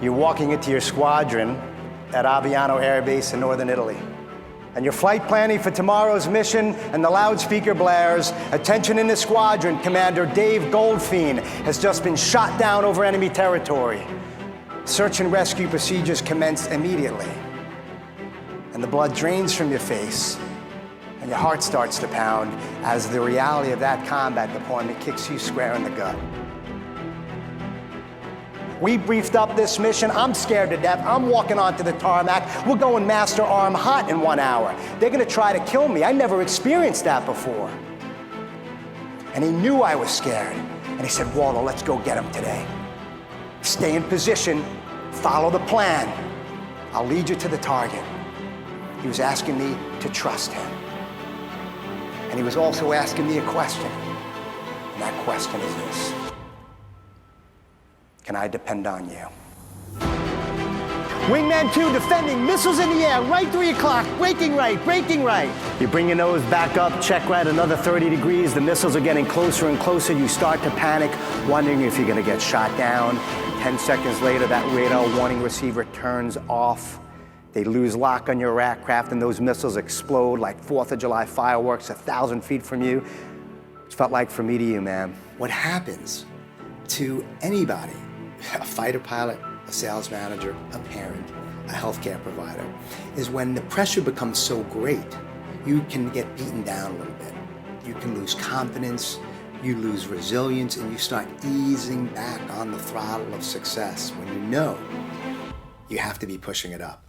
You're walking into your squadron at Aviano Air Base in northern Italy. And you're flight planning for tomorrow's mission, and the loudspeaker blares, "Attention in the squadron, Commander Dave Goldfein has just been shot down over enemy territory." Search and rescue procedures commence immediately. And the blood drains from your face, and your heart starts to pound as the reality of that combat deployment kicks you square in the gut. We briefed up this mission. I'm scared to death. I'm walking onto the tarmac. We're going master arm hot in 1 hour. They're gonna try to kill me. I never experienced that before. And he knew I was scared. And he said, "Waldo, let's go get him today. Stay in position, follow the plan. I'll lead you to the target." He was asking me to trust him. And he was also asking me a question. And that question is this: can I depend on you? Wingman 2 defending, missiles in the air, right 3 o'clock, braking right, braking right. You bring your nose back up, check right, another 30 degrees. The missiles are getting closer and closer. You start to panic, wondering if you're gonna get shot down. 10 seconds later, that radar warning receiver turns off. They lose lock on your aircraft, and those missiles explode like 4th of July fireworks 1,000 feet from you. It felt like for me to you, man. What happens to anybody, a fighter pilot, a sales manager, a parent, a healthcare provider, is when the pressure becomes so great, you can get beaten down a little bit. You can lose confidence, you lose resilience, and you start easing back on the throttle of success when you know you have to be pushing it up.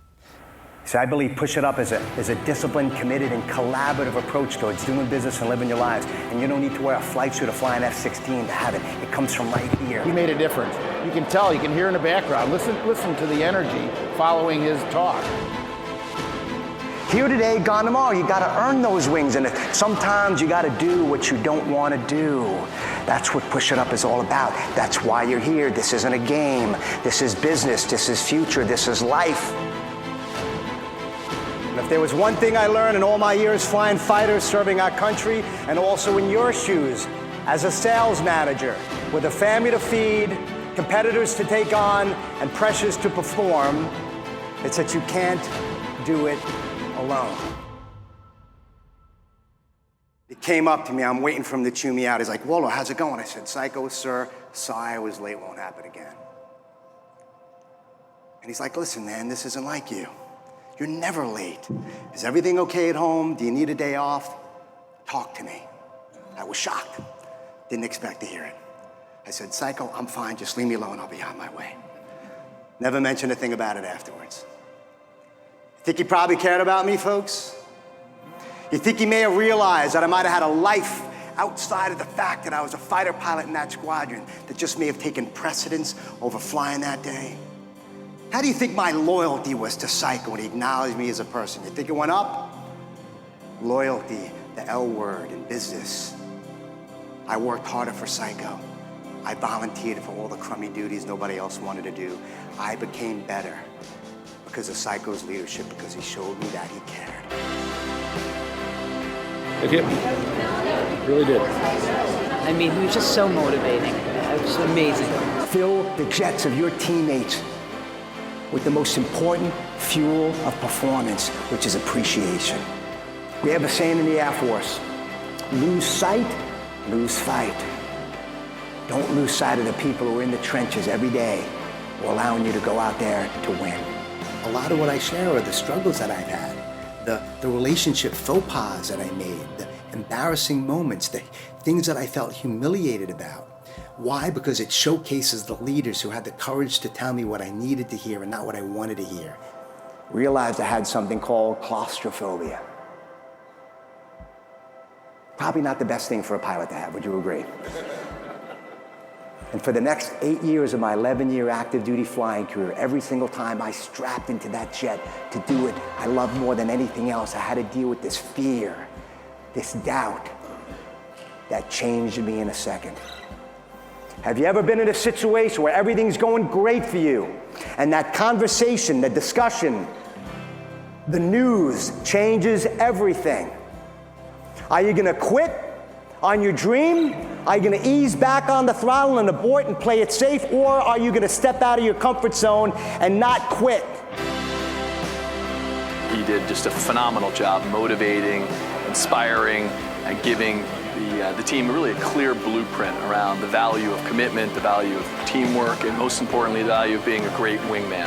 So I believe push it up is a disciplined, committed, and collaborative approach towards doing business and living your lives. And you don't need to wear a flight suit or fly an F-16 to have it. It comes from right here. He made a difference. You can tell, you can hear in the background. Listen to the energy following his talk. Here today, gone tomorrow. You gotta earn those wings, and sometimes you gotta do what you don't wanna do. That's what Push It Up is all about. That's why you're here. This isn't a game. This is business. This is future. This is life. And if there was one thing I learned in all my years flying fighters, serving our country, and also in your shoes as a sales manager with a family to feed, competitors to take on, and pressures to perform, it's that you can't do it alone. He came up to me, I'm waiting for him to chew me out. He's like, "Waldo, how's it going?" I said, "Psycho, sir, sorry I was late, won't happen again." And he's like, "Listen, man, this isn't like you. You're never late. Is everything okay at home? Do you need a day off? Talk to me." I was shocked. Didn't expect to hear it. I said, "Psycho, I'm fine. Just leave me alone. I'll be on my way." Never mentioned a thing about it afterwards. You think he probably cared about me, folks? You think he may have realized that I might have had a life outside of the fact that I was a fighter pilot in that squadron that just may have taken precedence over flying that day? How do you think my loyalty was to Psycho when he acknowledged me as a person? You think it went up? Loyalty, the L word in business. I worked harder for Psycho. I volunteered for all the crummy duties nobody else wanted to do. I became better because of Psycho's leadership, because he showed me that he cared. It hit me. Really did. I mean, he was just so motivating. It was amazing. Fill the jets of your teammates with the most important fuel of performance, which is appreciation. We have a saying in the Air Force: lose sight, lose fight. Don't lose sight of the people who are in the trenches every day, who are allowing you to go out there to win. A lot of what I share are the struggles that I've had, the relationship faux pas that I made, the embarrassing moments, the things that I felt humiliated about. Why? Because it showcases the leaders who had the courage to tell me what I needed to hear and not what I wanted to hear. Realized I had something called claustrophobia. Probably not the best thing for a pilot to have, would you agree? And for the next 8 years of my 11-year active duty flying career, every single time I strapped into that jet to do what I loved more than anything else, I had to deal with this fear, this doubt that changed me in a second. Have you ever been in a situation where everything's going great for you, and that conversation, the discussion, the news changes everything? Are you gonna quit on your dream, Are you going to ease back on the throttle and abort and play it safe, or are you going to step out of your comfort zone and not quit? He did just a phenomenal job motivating, inspiring, and giving the team really a clear blueprint around the value of commitment, the value of teamwork, and most importantly, the value of being a great wingman.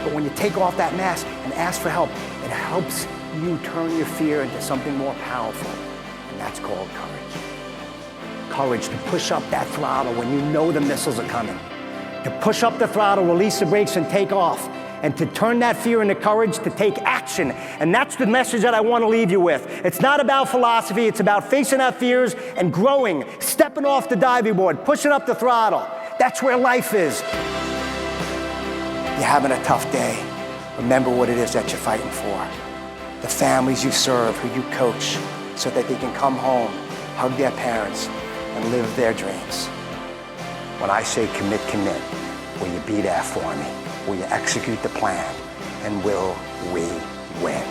But when you take off that mask and ask for help, it helps you turn your fear into something more powerful, and that's called courage. Courage to push up that throttle when you know the missiles are coming. To push up the throttle, release the brakes, and take off. And to turn that fear into courage to take action. And that's the message that I want to leave you with. It's not about philosophy, it's about facing our fears and growing, stepping off the diving board, pushing up the throttle. That's where life is. You're having a tough day. Remember what it is that you're fighting for. The families you serve, who you coach, so that they can come home, hug their parents, and live their dreams. When I say commit, commit, will you be there for me? Will you execute the plan? And will we win?